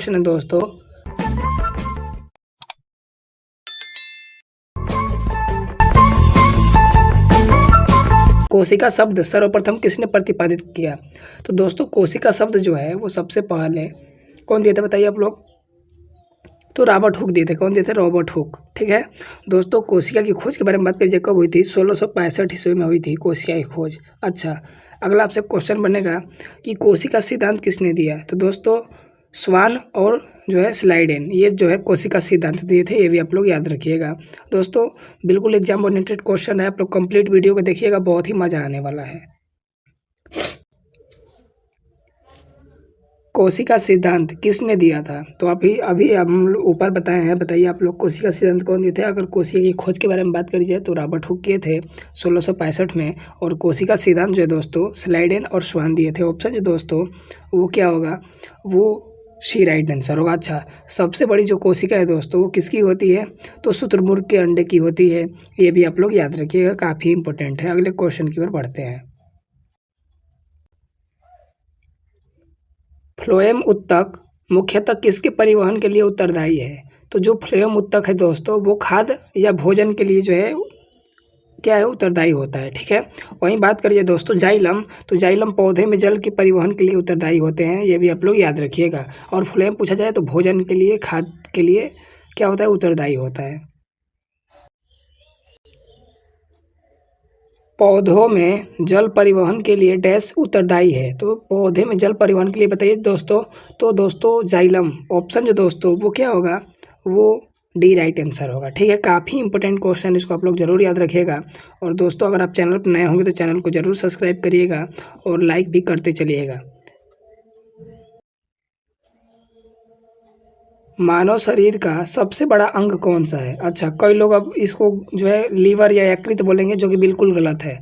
Question है दोस्तों, कोशिका शब्द सर्वप्रथम किसने प्रतिपादित किया? तो दोस्तों कोशिका शब्द जो है वो सबसे पहले कौन दिए थे बताइए आप लोग? तो रॉबर्ट हुक दिए थे। कौन दिए थे? Robert Hooke. ठीक है दोस्तों, कोशिका की खोज के बारे में बात करिए, कब हुई थी? 1665 ईस्वी में हुई थी कोशिका की खोज। अच्छा, अगला आपसे क्वेश्चन बनेगा कि कोशिका सिद्धांत किसने दिया? तो दोस्तों स्वान और जो है स्लाइडेन, ये जो है कोशिका सिद्धांत दिए थे, ये भी आप लोग याद रखिएगा। दोस्तों बिल्कुल एग्जाम ओरिएंटेड क्वेश्चन है, आप लोग कंप्लीट वीडियो को देखिएगा, बहुत ही मजा आने वाला है। कोशिका सिद्धांत किसने दिया था? तो अभी अभी हम लोग ऊपर बताए हैं, बताइए आप लोग कोशिका सिद्धांत कौन दिए थे? अगर कोशिका की खोज के बारे में बात करी जाए तो रॉबर्ट हुक किए थे 1665 में, और कोशिका सिद्धांत जो है दोस्तों स्लाइडेन और स्वान दिए थे। ऑप्शन जो दोस्तों वो क्या होगा? वो सी राइट आंसर होगा। अच्छा, सबसे बड़ी जो कोशिका है दोस्तों वो किसकी होती है? तो शुतुरमुर्ग के अंडे की होती है, ये भी आप लोग याद रखिएगा, काफ़ी इंपॉर्टेंट है। अगले क्वेश्चन की ओर बढ़ते हैं। फ्लोएम उत्तक मुख्यतः किसके परिवहन के लिए उत्तरदायी है? तो जो फ्लोएम उत्तक है दोस्तों वो खाद्य या भोजन के लिए जो है क्या है? उत्तरदायी होता है। ठीक है, वहीं बात करिए दोस्तों जाइलम, तो जाइलम पौधे में जल के परिवहन के लिए उत्तरदायी होते हैं, ये भी आप लोग याद रखिएगा। और फ्लोएम पूछा जाए तो भोजन के लिए, खाद्य के लिए क्या होता है? उत्तरदायी होता है। पौधों में जल परिवहन के लिए डैश उत्तरदायी है? तो पौधे में जल परिवहन के लिए बताइए दोस्तों। तो दोस्तों जाइलम, ऑप्शन जो दोस्तों वो क्या होगा? वो डी राइट आंसर होगा। ठीक है, काफ़ी इंपॉर्टेंट क्वेश्चन, इसको आप लोग जरूर याद रखिएगा। और दोस्तों अगर आप चैनल पर नए होंगे तो चैनल को जरूर सब्सक्राइब करिएगा और लाइक भी करते चलिएगा। मानव शरीर का सबसे बड़ा अंग कौन सा है? अच्छा, कई लोग अब इसको जो है लीवर या यकृत बोलेंगे, जो कि बिल्कुल गलत है।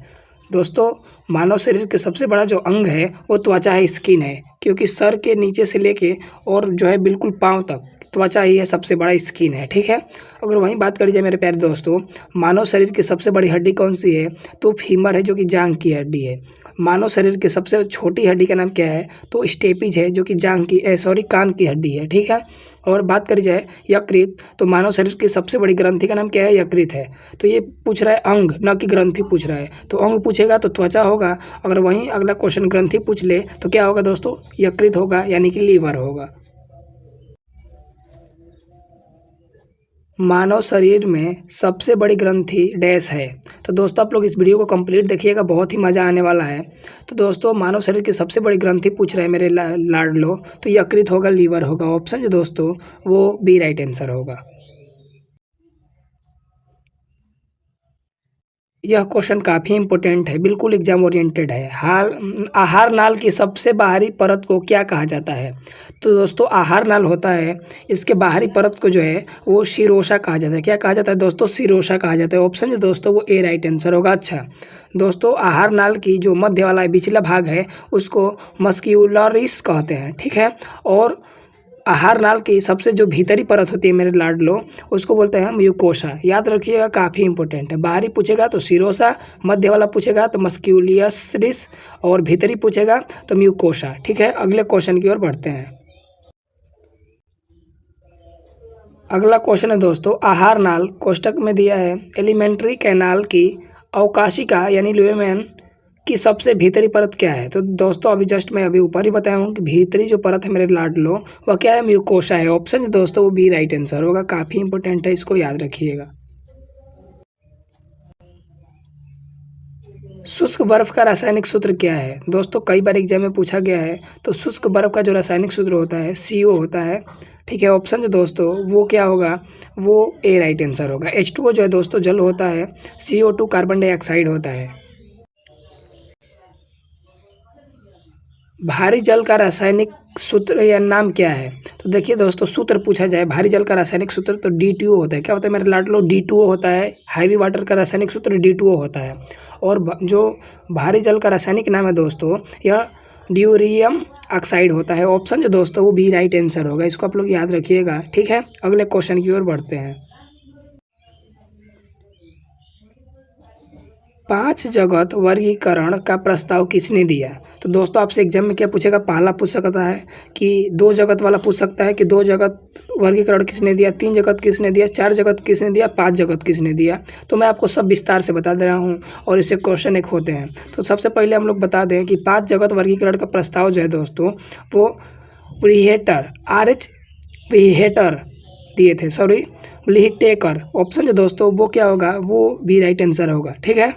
दोस्तों मानव शरीर के सबसे बड़ा जो अंग है वो त्वचा है, स्किन है, क्योंकि सर के नीचे से लेके और जो है बिल्कुल पाँव तक त्वचा ही है, सबसे बड़ा स्किन है। ठीक है, अगर वहीं बात करी जाए मेरे प्यारे दोस्तों, मानव शरीर की सबसे बड़ी हड्डी कौन सी है? तो फीमर है, जो कि जांघ की हड्डी है। मानव शरीर की सबसे छोटी हड्डी का नाम क्या है? तो स्टेपिज है, जो कि जांघ की कान की हड्डी है। ठीक है, और बात करी जाए यकृत, तो मानव शरीर की सबसे बड़ी ग्रंथि का नाम क्या है? यकृत है। तो ये पूछ रहा है अंग, न कि ग्रंथि पूछ रहा है, तो अंग पूछेगा तो त्वचा होगा। अगर वहीं अगला क्वेश्चन ग्रंथि पूछ ले तो क्या होगा दोस्तों? यकृत होगा, यानी कि लीवर होगा। मानव शरीर में सबसे बड़ी ग्रंथि डैश है? तो दोस्तों आप लोग इस वीडियो को कंप्लीट देखिएगा, बहुत ही मज़ा आने वाला है। तो दोस्तों मानव शरीर की सबसे बड़ी ग्रंथि पूछ रहे हैं मेरे लाडलो, तो यकृत होगा, लीवर होगा। ऑप्शन जो दोस्तों वो बी राइट आंसर होगा। यह क्वेश्चन काफ़ी इंपॉर्टेंट है, बिल्कुल एग्जाम ओरिएंटेड है। आहार नाल की सबसे बाहरी परत को क्या कहा जाता है? तो दोस्तों आहार नाल होता है, इसके बाहरी परत को जो है वो शिरोशा कहा जाता है। क्या कहा जाता है दोस्तों? शिरोशा कहा जाता है। ऑप्शन जो दोस्तों वो ए राइट आंसर होगा। अच्छा दोस्तों, आहार नाल की जो मध्य वाला पिछला भाग है उसको मस्क्यूलरिस कहते हैं। ठीक है, और आहार नाल की सबसे जो भीतरी परत होती है मेरे लाडलो, उसको बोलते हैं म्यूकोसा। याद रखिएगा, काफ़ी इंपॉर्टेंट है। बाहरी पूछेगा तो सिरोसा, मध्य वाला पूछेगा तो मस्क्यूलियरिस, और भीतरी पूछेगा तो म्यूकोसा। ठीक है, अगले क्वेश्चन की ओर बढ़ते हैं। अगला क्वेश्चन है दोस्तों, आहार नाल कोष्टक में दिया है एलिमेंट्री कैनाल की अवकाशिका यानी ल्यूमेन की सबसे भीतरी परत क्या है? तो दोस्तों अभी जस्ट मैं अभी ऊपर ही बताया हूँ कि भीतरी जो परत है मेरे लाडलो वह क्या है? म्यूकोसा है। ऑप्शन दोस्तों वो बी राइट आंसर होगा, काफ़ी इंपॉर्टेंट है, इसको याद रखिएगा। शुष्क बर्फ का रासायनिक सूत्र क्या है? दोस्तों कई बार एग्जाम में पूछा गया है। तो शुष्क बर्फ का जो रासायनिक सूत्र होता है CO होता है। ठीक है, ऑप्शन जो दोस्तों वो क्या होगा? वो ए राइट आंसर होगा। H2O जो है दोस्तों जल होता है, CO2 कार्बन डाइऑक्साइड होता है। भारी जल का रासायनिक सूत्र या नाम क्या है? तो देखिए दोस्तों, सूत्र पूछा जाए भारी जल का रासायनिक सूत्र तो D2O होता है। क्या होता है मेरे लाडलो? D2O होता है। हैवी वाटर का रासायनिक सूत्र D2O होता है। और जो भारी जल का रासायनिक नाम है दोस्तों, यह ड्यूरियम ऑक्साइड होता है। ऑप्शन जो दोस्तों वो बी राइट आंसर होगा, इसको आप लोग याद रखिएगा। ठीक है, अगले क्वेश्चन की ओर बढ़ते हैं। 5 जगत वर्गीकरण का प्रस्ताव किसने दिया? तो दोस्तों आपसे एग्जाम में क्या पूछेगा, पहला पूछ सकता है कि 2 जगत वाला पूछ सकता है कि 2 जगत वर्गीकरण किसने दिया, 3 जगत किसने दिया, 4 जगत किसने दिया, 5 जगत किसने दिया। तो मैं आपको सब विस्तार से बता दे रहा हूँ और इससे क्वेश्चन एक होते हैं। तो सबसे पहले हम लोग बता दें कि 5 जगत वर्गीकरण का प्रस्ताव जो है दोस्तों वो व्हीटेकर RH व्हीटेकर दिए थे, सॉरी व्हीटेकर। ऑप्शन जो दोस्तों वो क्या होगा, वो भी राइट आंसर होगा। ठीक है।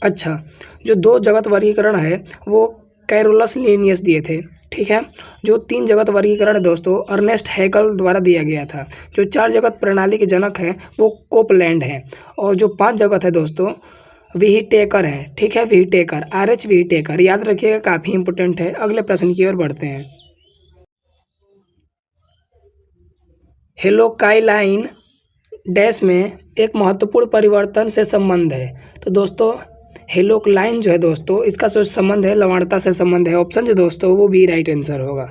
अच्छा, जो 2 जगत वर्गीकरण है वो कैरोलस लिनियस दिए थे। ठीक है। जो 3 जगत वर्गीकरण है दोस्तों अर्नेस्ट हैकल द्वारा दिया गया था। जो 4 जगत प्रणाली के जनक हैं वो कोपलैंड हैं। और जो 5 जगत है दोस्तों व्हीटेकर है। ठीक है, व्हीटेकर, RH व्हीटेकर, याद रखिएगा, काफ़ी इंपॉर्टेंट है। अगले प्रश्न की ओर बढ़ते हैं। हेलोकाइलाइन डैश में एक महत्वपूर्ण परिवर्तन से संबंध है। तो दोस्तों हेलोकाइलाइन जो है दोस्तों इसका जो संबंध है लवणता से संबंध है। ऑप्शन जो दोस्तों वो भी राइट आंसर होगा।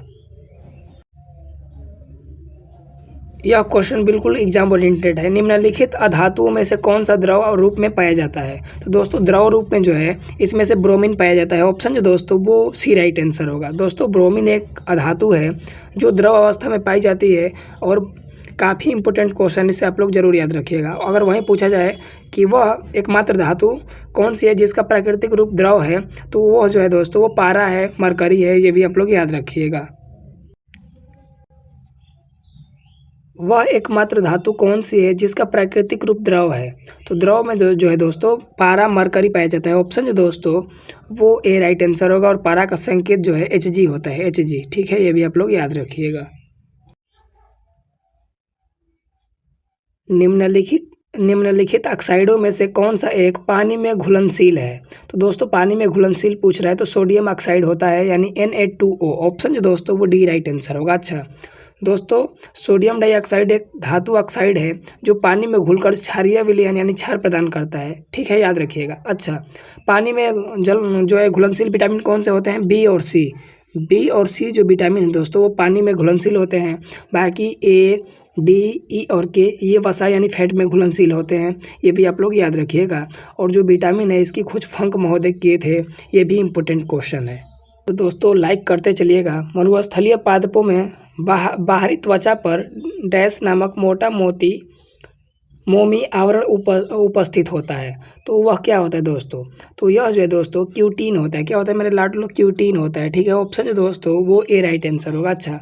यह क्वेश्चन बिल्कुल एग्जाम ओरिएंटेड है। निम्नलिखित अधातुओं में से कौन सा द्रव और रूप में पाया जाता है? तो दोस्तों द्रव रूप में जो है इसमें से ब्रोमीन पाया जाता है। ऑप्शन जो दोस्तों वो सी राइट आंसर होगा। दोस्तों ब्रोमीन एक अधातु है जो द्रव अवस्था में पाई जाती है और काफ़ी इंपॉर्टेंट क्वेश्चन, इसे आप लोग जरूर याद रखिएगा। अगर वहीं पूछा जाए कि वह एकमात्र धातु कौन सी है जिसका प्राकृतिक रूप द्रव है, तो वो जो है दोस्तों वो पारा है, मरकरी है, ये भी आप लोग याद रखिएगा। वह एकमात्र धातु कौन सी है जिसका प्राकृतिक रूप द्रव है? तो द्रव में जो है दोस्तों पारा मरकरी पाया जाता है। ऑप्शन जो दोस्तों वो ए राइट आंसर होगा। और पारा का संकेत जो है Hg होता है, Hg। ठीक है, ये भी आप लोग याद रखिएगा। निम्नलिखित ऑक्साइडों में से कौन सा एक पानी में घुलनशील है? तो दोस्तों पानी में घुलनशील पूछ रहा है तो सोडियम ऑक्साइड होता है, यानी Na2O। ऑप्शन जो दोस्तों वो डी राइट आंसर होगा। अच्छा दोस्तों सोडियम डाइऑक्साइड एक धातु ऑक्साइड है जो पानी में घुलकर क्षारीय विलयन यानी क्षार प्रदान करता है। ठीक है, याद रखिएगा। अच्छा पानी में जल जो है घुलनशील विटामिन कौन से होते हैं? बी और सी जो विटामिन है दोस्तों वो पानी में घुलनशील होते हैं। बाकी ए डी ई और के ये वसा यानी फैट में घुलनशील होते हैं, ये भी आप लोग याद रखिएगा। और जो विटामिन है इसकी खोज फंक महोदय किए थे, ये भी इम्पोर्टेंट क्वेश्चन है। तो दोस्तों लाइक करते चलिएगा। मरुस्थलीय पादपों में बाहरी त्वचा पर डैश नामक मोटा मोमी आवरण उपस्थित होता है। तो वह क्या होता है दोस्तों? तो यह जो है दोस्तों क्यूटीन होता है। क्या होता है मेरे लाडलो? क्यूटीन होता है। ठीक है, ऑप्शन जो दोस्तों वो ए राइट आंसर होगा। अच्छा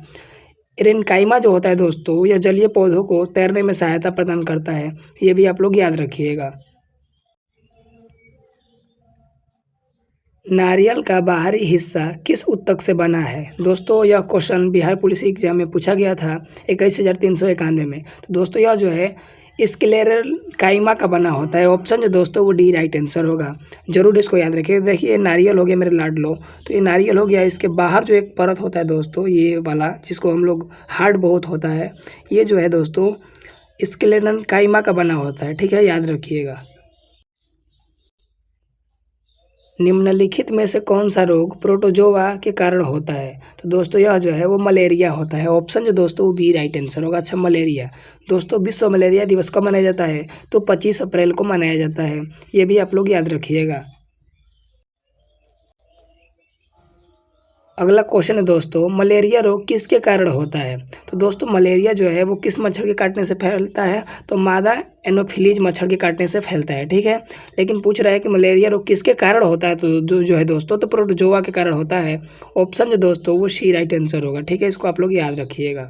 रेनकाइमा जो होता है दोस्तों यह जलीय पौधों को तैरने में सहायता प्रदान करता है, ये भी आप लोग याद रखिएगा। नारियल का बाहरी हिस्सा किस उत्तक से बना है? दोस्तों यह क्वेश्चन बिहार पुलिस एग्जाम में पूछा गया था 21,391 में। तो दोस्तों यह जो है स्क्लेरल काइमा का बना होता है। ऑप्शन जो दोस्तों वो डी राइट आंसर होगा। जरूर इसको याद रखिए। देखिए नारियल हो गया मेरे लाडलो, तो ये नारियल हो गया। इसके बाहर जो एक परत होता है दोस्तों ये वाला जिसको हम लोग हार्ड बहुत होता है, ये जो है दोस्तों स्क्लेरल काइमा का बना होता है। ठीक है, याद रखिएगा। निम्नलिखित में से कौन सा रोग प्रोटोजोआ के कारण होता है? तो दोस्तों यह जो है वो मलेरिया होता है। ऑप्शन जो दोस्तों वो बी राइट आंसर होगा। अच्छा मलेरिया। दोस्तों विश्व मलेरिया दिवस कब मनाया जाता है? तो 25 अप्रैल को मनाया जाता है, ये भी आप लोग याद रखिएगा। अगला क्वेश्चन है दोस्तों मलेरिया रोग किसके कारण होता है? तो दोस्तों मलेरिया जो है वो किस मच्छर के काटने से फैलता है? तो मादा एनोफिलीज मच्छर के काटने से फैलता है। ठीक है, लेकिन पूछ रहा है कि मलेरिया रोग किसके कारण होता है? तो जो है दोस्तों तो प्रोटोजोआ के कारण होता है। ऑप्शन जो दोस्तों वो सी राइट आंसर होगा। ठीक है, इसको आप लोग याद रखिएगा।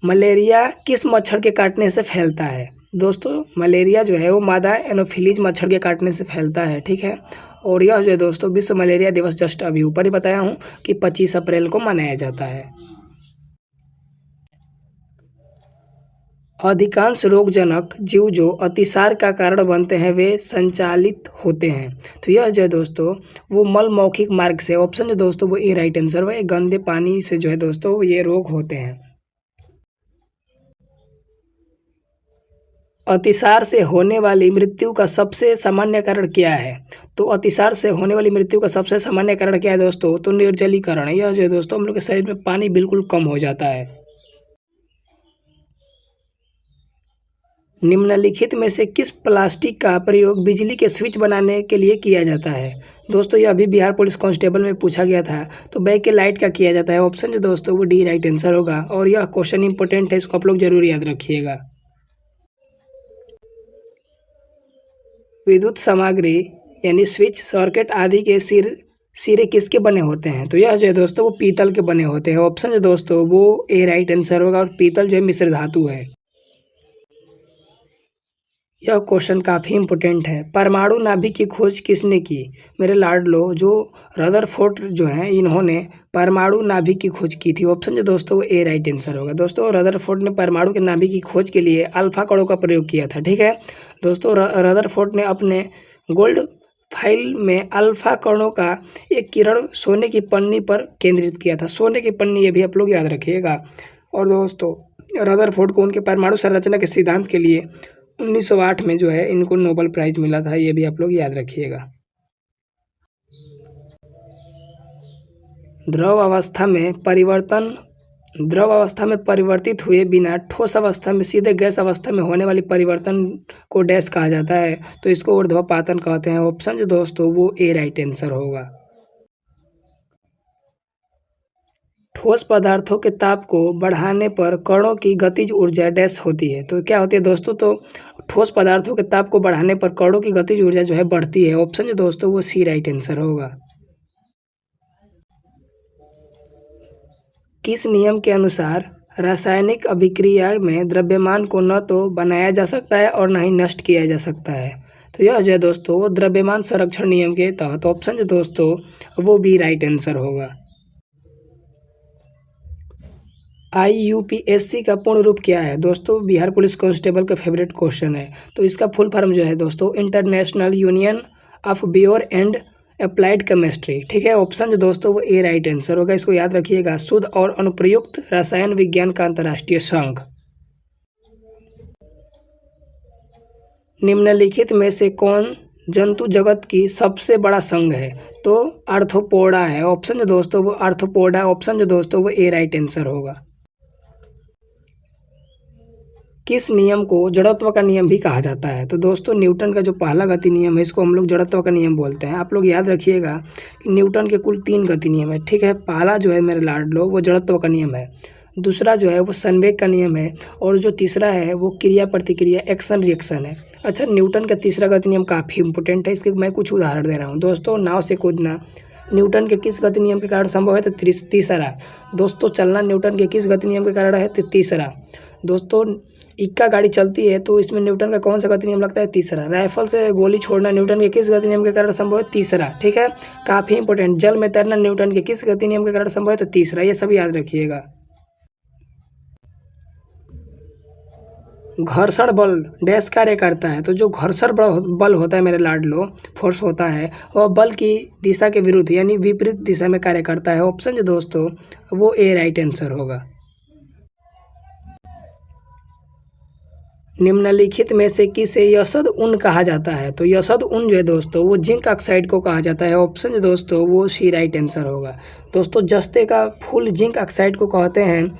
मलेरिया किस मच्छर के काटने से फैलता है? दोस्तों मलेरिया जो है वो मादा एनोफिलीज मच्छर के काटने से फैलता है। ठीक है, और यह जो है दोस्तों विश्व मलेरिया दिवस जस्ट अभी ऊपर ही बताया हूँ कि 25 अप्रैल को मनाया जाता है। अधिकांश रोगजनक जीव जो अतिसार का कारण बनते हैं वे संचालित होते हैं। तो यह जो है दोस्तों वो मल मौखिक मार्ग से। ऑप्शन जो दोस्तों वो ए राइट आंसर है। गंदे पानी से जो है दोस्तों ये रोग होते हैं। अतिसार से होने वाली मृत्यु का सबसे सामान्य कारण क्या है? तो अतिसार से होने वाली मृत्यु का सबसे सामान्य कारण क्या है दोस्तों? तो निर्जलीकरण। यह जो है दोस्तों हम लोग के शरीर में पानी बिल्कुल कम हो जाता है। निम्नलिखित में से किस प्लास्टिक का प्रयोग बिजली के स्विच बनाने के लिए किया जाता है? दोस्तों, यह अभी बिहार पुलिस कांस्टेबल में पूछा गया था। तो बैक के लाइट का किया जाता है। ऑप्शन जो दोस्तों वो डी राइट आंसर होगा, और यह क्वेश्चन इंपॉर्टेंट है, इसको आप लोग जरूर याद रखिएगा। विद्युत सामग्री यानी स्विच, सॉकेट आदि के सिरे किसके बने होते हैं? तो यह जो है दोस्तों वो पीतल के बने होते हैं। ऑप्शन जो दोस्तों वो ए राइट आंसर होगा, और पीतल जो है मिश्र धातु है। यह क्वेश्चन काफ़ी इम्पोर्टेंट है। परमाणु नाभिक की खोज किसने की? मेरे लाडलो, जो रदरफोर्ड जो हैं इन्होंने परमाणु नाभिक की खोज की थी। ऑप्शन जो दोस्तों वो ए राइट आंसर होगा। दोस्तों, रदरफोर्ड ने परमाणु के नाभिक की खोज के लिए अल्फा कणों का प्रयोग किया था। ठीक है दोस्तों, रदरफोर्ड ने अपने गोल्ड फाइल में अल्फा कणों का एक किरण सोने की पन्नी पर केंद्रित किया था। सोने की पन्नी, ये भी आप लोग याद रखिएगा। और दोस्तों, रदरफोर्ड को उनके परमाणु संरचना के सिद्धांत के लिए 1908 में जो है इनको नोबेल प्राइज मिला था। ये भी आप लोग याद रखिएगा। द्रव अवस्था में परिवर्तित हुए बिना ठोस अवस्था में सीधे गैस अवस्था में होने वाली परिवर्तन को डैश कहा जाता है। तो इसको ऊर्ध्वपातन कहते हैं। ऑप्शन जो दोस्तों वो ए राइट आंसर होगा। ठोस पदार्थों के ताप को बढ़ाने पर कणों की गतिज ऊर्जा डैश होती है। तो क्या होती है दोस्तों? तो ठोस पदार्थों के ताप को बढ़ाने पर कणों की गतिज ऊर्जा जो है बढ़ती है। ऑप्शन जो दोस्तों वो सी राइट आंसर होगा। किस नियम के अनुसार रासायनिक अभिक्रिया में द्रव्यमान को न तो बनाया जा सकता है और न ही नष्ट किया जा सकता है? तो यह जो है दोस्तों वो द्रव्यमान संरक्षण नियम के तहत, ऑप्शन जो दोस्तों वो भी राइट आंसर होगा। IUPAC का पूर्ण रूप क्या है? दोस्तों, बिहार पुलिस कांस्टेबल का फेवरेट क्वेश्चन है। तो इसका फुल फॉर्म जो है दोस्तों International Union of Pure and Applied Chemistry. ठीक है, ऑप्शन जो दोस्तों वो ए राइट आंसर होगा। इसको याद रखिएगा। शुद्ध और अनुप्रयुक्त रसायन विज्ञान का अंतर्राष्ट्रीय संघ। निम्नलिखित में से कौन जंतु जगत की सबसे बड़ा संघ है? तो आर्थ्रोपोडा है। ऑप्शन जो दोस्तों वो आर्थ्रोपोडा, ऑप्शन जो दोस्तों वो ए राइट आंसर होगा। किस नियम को जड़त्व का नियम भी कहा जाता है? तो दोस्तों, न्यूटन का जो पहला गति नियम है इसको हम लोग जड़त्व का नियम बोलते हैं। आप लोग याद रखिएगा कि न्यूटन के कुल 3 गति नियम है। ठीक है, पहला जो है मेरे लाडलो वो जड़त्व का नियम है, दूसरा जो है वो संवेग का नियम है, और जो तीसरा है वो क्रिया प्रतिक्रिया एक्शन रिएक्शन है। अच्छा, न्यूटन का तीसरा गति नियम काफ़ी इंपॉर्टेंट है। इसके मैं कुछ उदाहरण दे रहा हूँ। दोस्तों, नाव से कूदना न्यूटन के किस गति नियम के कारण संभव है? तो तीसरा। दोस्तों, चलना न्यूटन के किस गति नियम के कारण है? तो तीसरा। दोस्तों, इक्का गाड़ी चलती है तो इसमें न्यूटन का कौन सा गति नियम लगता है? तीसरा। राइफल से गोली छोड़ना न्यूटन के किस गति नियम के कारण संभव है? तीसरा। ठीक है, काफ़ी इंपॉर्टेंट। जल में तैरना न्यूटन के किस गति नियम के कारण संभव है? तो तीसरा। ये सब याद रखिएगा। घर्षण बल डैश कार्य करता है? तो जो घर्षण बल होता है मेरे लाडलो, फोर्स होता है, वह बल की दिशा के विरुद्ध यानी विपरीत दिशा में कार्य करता है। ऑप्शन जो दोस्तों वो ए राइट आंसर होगा। निम्नलिखित में से किसे यशद उन कहा जाता है? तो यशद उन जो है दोस्तों वो जिंक ऑक्साइड को कहा जाता है। ऑप्शन जो दोस्तों वो सी राइट आंसर होगा। दोस्तों, जस्ते का फूल जिंक ऑक्साइड को कहते हैं,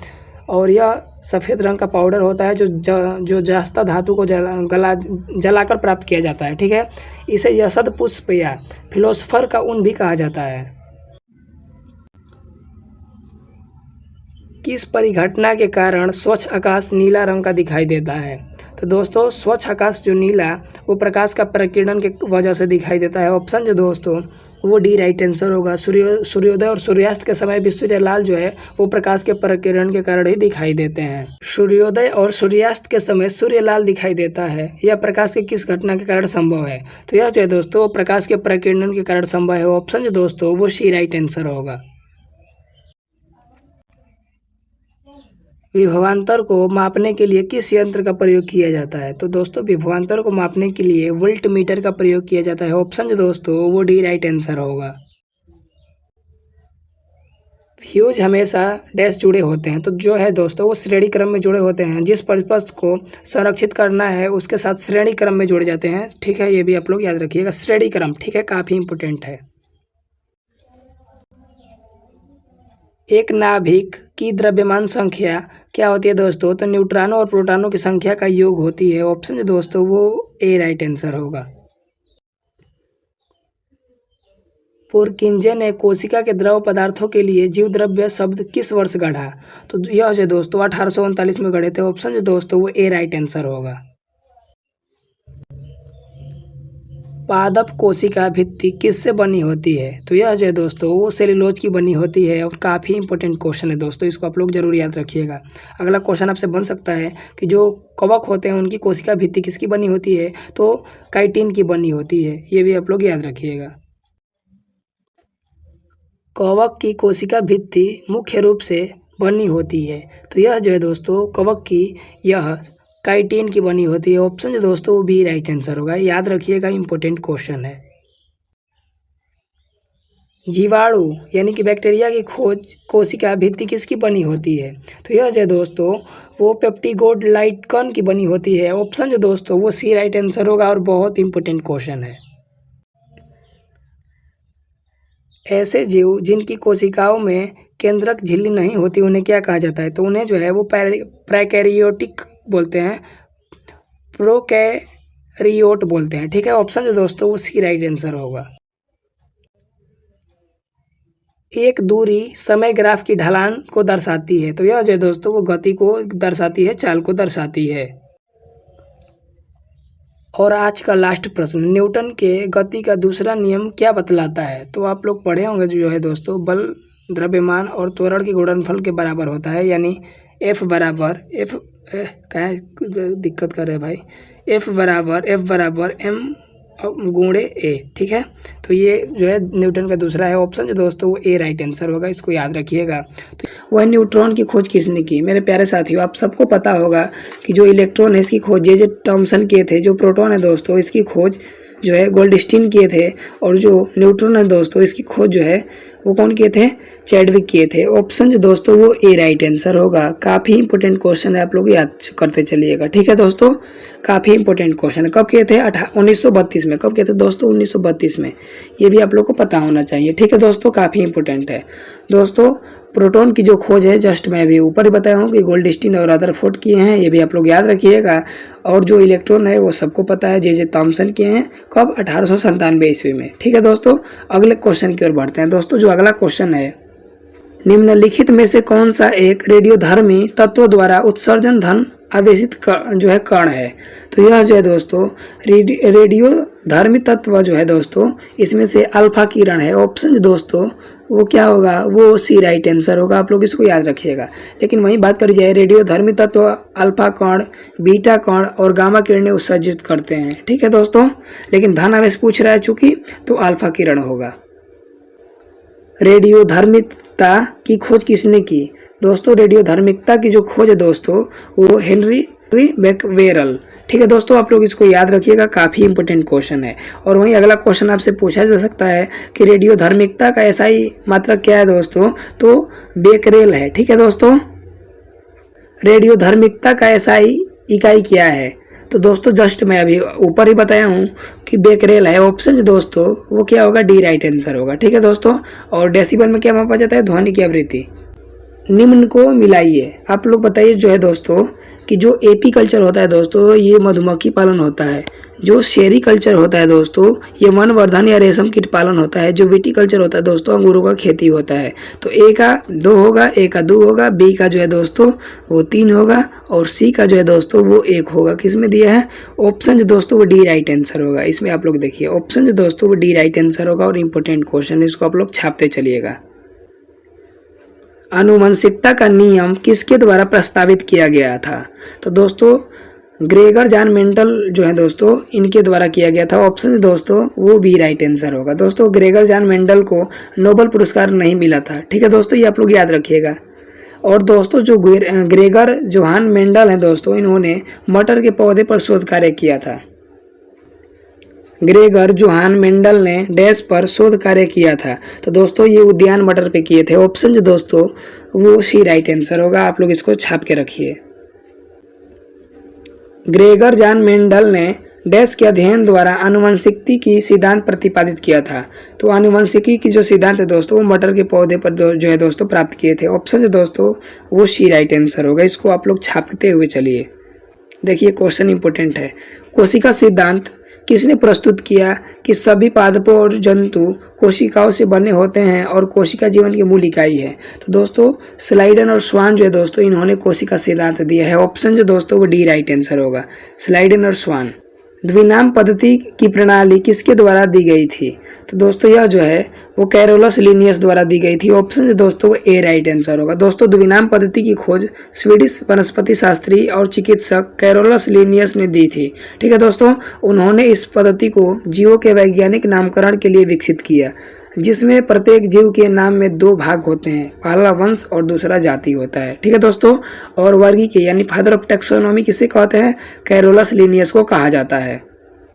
और यह सफ़ेद रंग का पाउडर होता है जो जस्ता धातु को जलाकर प्राप्त किया जाता है। ठीक है, इसे यशद पुष्प या फिलोसफर का ऊन भी कहा जाता है। किस परिघटना के कारण स्वच्छ आकाश नीला रंग का दिखाई देता है? तो दोस्तों, स्वच्छ आकाश जो नीला वो प्रकाश का प्रकीर्णन के वजह से दिखाई देता है। ऑप्शन जो दोस्तों वो डी राइट आंसर होगा। सूर्योदय और सूर्यास्त के समय भी सूर्य लाल जो है वो प्रकाश के प्रकीर्णन के कारण ही दिखाई देते हैं। सूर्योदय और सूर्यास्त के समय सूर्य लाल दिखाई देता है, यह प्रकाश के किस घटना के कारण संभव है? तो यह जो है दोस्तों प्रकाश के प्रकीर्णन के कारण संभव है। ऑप्शन जो दोस्तों वो सी राइट आंसर होगा। विभवांतर को मापने के लिए किस यंत्र का प्रयोग किया जाता है? तो दोस्तों, विभवांतर को मापने के लिए वोल्ट मीटर का प्रयोग किया जाता है। ऑप्शन जो दोस्तों वो डी राइट आंसर होगा। फ्यूज हमेशा डैश जुड़े होते हैं? तो जो है दोस्तों वो श्रेणी क्रम में जुड़े होते हैं। जिस परिपथ को संरक्षित करना है उसके साथ श्रेणी क्रम में जुड़ जाते हैं। ठीक है, ये भी आप लोग याद रखिएगा, श्रेणी क्रम। ठीक है, काफ़ी इंपॉर्टेंट है। एक नाभिक की द्रव्यमान संख्या क्या होती है दोस्तों? तो न्यूट्रॉनों और प्रोटॉनों की संख्या का योग होती है। ऑप्शन जो दोस्तों वो ए राइट आंसर होगा। पुरकिंजे ने कोशिका के द्रव पदार्थों के लिए जीवद्रव्य शब्द किस वर्ष गढ़ा? तो यह जो दोस्तों 1839 में गढ़े थे। ऑप्शन जो दोस्तों वो ए राइट आंसर होगा। पादप कोशिका भित्ति किससे बनी होती है? तो यह जो है दोस्तों वो सेल्यूलोज की बनी होती है और काफ़ी इंपॉर्टेंट क्वेश्चन है दोस्तों, इसको आप लोग जरूर याद रखिएगा। अगला क्वेश्चन आपसे बन सकता है कि जो कवक होते हैं उनकी कोशिका भित्ति किसकी बनी होती है? तो काइटिन की बनी होती है, ये भी आप लोग याद रखिएगा। कवक की कोशिका भित्ति मुख्य रूप से बनी होती है, तो यह जो है दोस्तों कवक की यह काइटिन की बनी होती है। ऑप्शन जो दोस्तों वो बी राइट आंसर होगा, याद रखिएगा, इंपॉर्टेंट क्वेश्चन है। जीवाणु यानी कि बैक्टीरिया की खोज कोशिका भित्ति किसकी बनी होती है? तो यह जो है दोस्तों वो पेप्टिगोग्लाइकन की बनी होती है। ऑप्शन जो दोस्तों वो सी राइट आंसर होगा और बहुत इंपॉर्टेंट क्वेश्चन है। ऐसे जीव जिनकी कोशिकाओं में केंद्रक झिल्ली नहीं होती उन्हें क्या कहा जाता है? तो उन्हें जो है वो प्रोकैरियोटिक बोलते हैं, प्रोकैरियोट बोलते हैं। ठीक है, ऑप्शन जो दोस्तों वो सी राइट आंसर होगा। एक दूरी समय ग्राफ की ढलान को दर्शाती है, तो यह जो है दोस्तों वो गति को दर्शाती है, चाल को दर्शाती है। और आज का लास्ट प्रश्न, न्यूटन के गति का दूसरा नियम क्या बतलाता है? तो आप लोग पढ़े होंगे जो है दोस्तों, बल द्रव्यमान और त्वरण के गुणनफल के बराबर होता है, यानी F बराबर F क्या दिक्कत कर रहे हैं भाई, F बराबर M गुणे A। ठीक है, तो ये जो है न्यूटन का दूसरा है। ऑप्शन जो दोस्तों वो ए राइट आंसर होगा, इसको याद रखिएगा। तो वह न्यूट्रॉन की खोज किसने की? मेरे प्यारे साथियों, आप सबको पता होगा कि जो इलेक्ट्रॉन है इसकी खोज जे थॉमसन किए थे। जो प्रोटॉन है दोस्तों इसकी खोज जो है गोल्डस्टीन किए थे, और जो न्यूट्रॉन है दोस्तों इसकी खोज जो है वो कौन किए थे? चैडविक किए थे। ऑप्शन जो दोस्तों वो ए राइट आंसर होगा। काफ़ी इंपॉर्टेंट क्वेश्चन है, आप लोग याद करते चलिएगा। ठीक है दोस्तों, काफ़ी इंपॉर्टेंट क्वेश्चन है। कब किए थे? 1932 में। कब किए थे दोस्तों? 1932 में। ये भी आप लोग को पता होना चाहिए। ठीक है दोस्तों, काफ़ी इंपॉर्टेंट है। दोस्तों प्रोटॉन की जो खोज है जस्ट मैं अभी ऊपर ही बताया हूँ कि गोल्डस्टीन और रदरफोर्ड किए हैं, ये भी आप लोग याद रखिएगा। और जो इलेक्ट्रॉन है वो सबको पता है, जे थॉमसन किए हैं। कब? 1897 ईस्वी में। ठीक है दोस्तों, अगले क्वेश्चन की ओर बढ़ते हैं। दोस्तों जो अगला क्वेश्चन है, निम्नलिखित में से कौन सा एक रेडियोधर्मी तत्व द्वारा उत्सर्जन धन आवेशित जो है कण है? तो यह जो है दोस्तों रेडियोधर्मी तत्व जो है दोस्तों इसमें से अल्फा किरण है। ऑप्शन दोस्तों वो क्या होगा? वो सी राइट आंसर होगा, आप लोग इसको याद रखिएगा। लेकिन वहीं बात करी जाए, रेडियोधर्मी तत्व अल्फा कण, बीटा कण और गामा किरणें उत्सर्जित करते हैं। ठीक है दोस्तों, लेकिन धन आवेश पूछ रहा है चूंकि, तो अल्फा किरण होगा। रेडियोधर्मिता की खोज किसने की? दोस्तों रेडियोधर्मिकता की जो खोज है दोस्तों वो हेनरी बैक्वेरेल। ठीक है दोस्तों, आप लोग इसको याद रखिएगा, काफ़ी इंपॉर्टेंट क्वेश्चन है। और वहीं अगला क्वेश्चन आपसे पूछा जा सकता है कि रेडियोधर्मिकता का एसआई मात्रक क्या है दोस्तों? तो बेकरेल है। ठीक है दोस्तों, रेडियोधर्मिकता का एसआई इकाई क्या है? तो दोस्तों जस्ट मैं अभी ऊपर ही बताया हूँ कि बेकरेल है। ऑप्शन दोस्तों वो क्या होगा? डी राइट आंसर होगा। ठीक है दोस्तों, और डेसिबल में क्या मापा जाता है? ध्वनि की आवृत्ति। निम्न को मिलाइए। आप लोग बताइए जो है दोस्तों कि जो एपी कल्चर होता है दोस्तों ये मधुमक्खी पालन होता है। जो सेरी कल्चर होता है दोस्तों ये वनवर्धन या रेशम कीट पालन होता है। जो विटी कल्चर होता है दोस्तों अंगूरों का खेती होता है। तो ए का 2 होगा, ए का 2 होगा, बी का जो है दोस्तों वो 3 होगा, और सी का जो है दोस्तों वो 1 होगा। किसमें दिया है? ऑप्शन जो दोस्तों वो डी राइट आंसर होगा। इसमें आप लोग देखिए ऑप्शन जो दोस्तों वो डी राइट आंसर होगा, और इंपॉर्टेंट क्वेश्चन इसको आप लोग छापते चलिएगा। आनुवंशिकता का नियम किसके द्वारा प्रस्तावित किया गया था? तो दोस्तों ग्रेगर जॉन मेंडल जो है दोस्तों इनके द्वारा किया गया था। ऑप्शन दोस्तों वो बी राइट आंसर होगा। दोस्तों ग्रेगर जॉन मेंडल को नोबेल पुरस्कार नहीं मिला था। ठीक है दोस्तों, ये आप लोग याद रखिएगा। और दोस्तों जो ग्रेगर जोहान मेंडल हैं दोस्तों इन्होंने मटर के पौधे पर शोध कार्य किया था। ग्रेगर जोहान मेंडल ने डैश पर शोध कार्य किया था। तो दोस्तों ये उद्यान मटर पे किए थे। ऑप्शन जो दोस्तों वो सी राइट आंसर होगा, आप लोग इसको छाप के रखिए। ग्रेगर जॉन मेंडल ने डैश के अध्ययन द्वारा आनुवंशिकी की सिद्धांत प्रतिपादित किया था। तो आनुवंशिकी की जो सिद्धांत है दोस्तों वो मटर के पौधे पर जो है दोस्तों प्राप्त किए थे। ऑप्शन जो दोस्तों वो सी राइट आंसर होगा। इसको आप लोग छापते हुए चलिए। देखिए क्वेश्चन इंपॉर्टेंट है। कोशिका सिद्धांत किसने प्रस्तुत किया कि सभी पादपों और जंतु कोशिकाओं से बने होते हैं और कोशिका जीवन की मूल इकाई है। तो दोस्तों स्लाइडन और स्वान जो है दोस्तों इन्होंने कोशिका सिद्धांत दिया है। ऑप्शन जो दोस्तों वो डी राइट आंसर होगा, स्लाइडन और स्वान। द्विनाम पद्धति की प्रणाली किसके द्वारा दी गई थी? तो दोस्तों यह जो है वो कैरोलस लिनियस द्वारा दी गई थी। ऑप्शन जो दोस्तों वो ए राइट आंसर होगा। दोस्तों द्विनाम पद्धति की खोज स्वीडिश वनस्पति शास्त्री और चिकित्सक कैरोलस लिनियस ने दी थी। ठीक है दोस्तों, उन्होंने इस पद्धति को जीवों के वैज्ञानिक नामकरण के लिए विकसित किया, जिसमें प्रत्येक जीव के नाम में दो भाग होते हैं, पहला वंश और दूसरा जाति होता है। ठीक है दोस्तों, और वर्गीय यानी फादर ऑफ टैक्सोनॉमी किसे कहते हैं? कैरोलस लिनियस को कहा जाता है।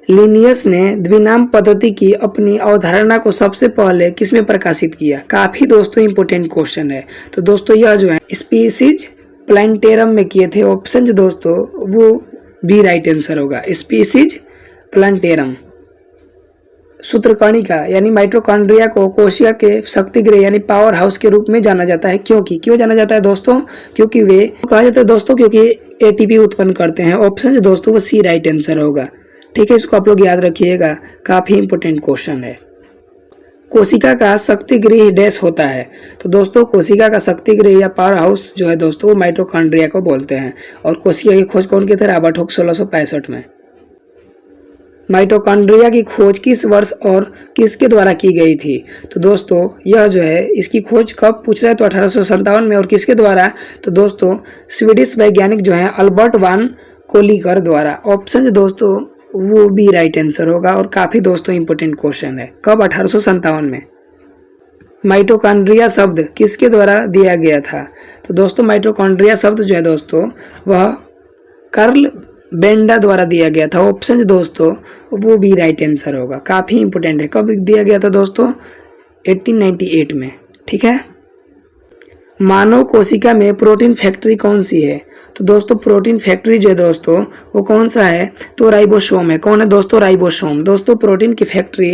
लिनियस ने द्विनाम पद्धति की अपनी अवधारणा को सबसे पहले किसमें प्रकाशित किया? काफी दोस्तों इंपोर्टेंट क्वेश्चन है। तो दोस्तों यह जो है स्पीसीज प्लांटेरम में किए थे। ऑप्शन जो दोस्तों वो बी राइट आंसर होगा, स्पीसीज प्लांटेरम। सूत्रकणिका यानी माइटोकॉन्ड्रिया को कोशिका के शक्तिगृह यानी पावर हाउस के रूप में जाना जाता है। क्यों जाना जाता है दोस्तों? क्योंकि वे कहा जाता है दोस्तों क्योंकि एटीपी उत्पन्न करते हैं। ऑप्शन जो दोस्तों वो सी राइट आंसर होगा। ठीक है, इसको आप लोग याद रखिएगा, काफी इंपोर्टेंट क्वेश्चन है। कोशिका का शक्तिगृह डैश होता है। तो दोस्तों कोशिका का शक्तिगृह या पावर हाउस जो है दोस्तों वो माइटोकॉन्ड्रिया को बोलते हैं। और कोशिका की खोज कौन की थी? रॉबर्ट हुक 1665 में। माइटोकॉन्ड्रिया की खोज किस वर्ष और किसके द्वारा की गई थी? तो दोस्तों यह जो है इसकी खोज कब पूछ रहे हैं? तो 1857 में। और किसके द्वारा? तो दोस्तों स्वीडिश वैज्ञानिक जो है अल्बर्ट वान कोलिकर द्वारा। ऑप्शन दोस्तों वो भी राइट आंसर होगा। और काफी दोस्तों इंपोर्टेंट क्वेश्चन है। कब? 1857 में। माइटोकॉन्ड्रिया शब्द किसके द्वारा दिया गया था? तो दोस्तों माइटोकॉन्ड्रिया शब्द जो है दोस्तों वह कार्ल बेंडा द्वारा दिया गया था। ऑप्शन दोस्तों वो भी राइट आंसर होगा। काफी इंपोर्टेंट है। कब दिया गया था दोस्तों? 1898 में। ठीक है, मानव कोशिका में प्रोटीन फैक्ट्री कौन सी है? तो दोस्तों प्रोटीन फैक्ट्री जो है दोस्तों वो कौन सा है? तो राइबोसोम है। कौन है दोस्तों? राइबोसोम। दोस्तों प्रोटीन की फैक्ट्री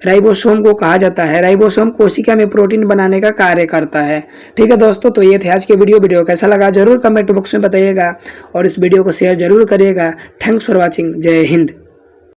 राइबोसोम को कहा जाता है। राइबोसोम कोशिका में प्रोटीन बनाने का कार्य करता है। ठीक है दोस्तों, तो ये थे आज के वीडियो कैसा लगा जरूर कमेंट बॉक्स में बताइएगा और इस वीडियो को शेयर जरूर करिएगा। Thanks for watching. जय हिंद।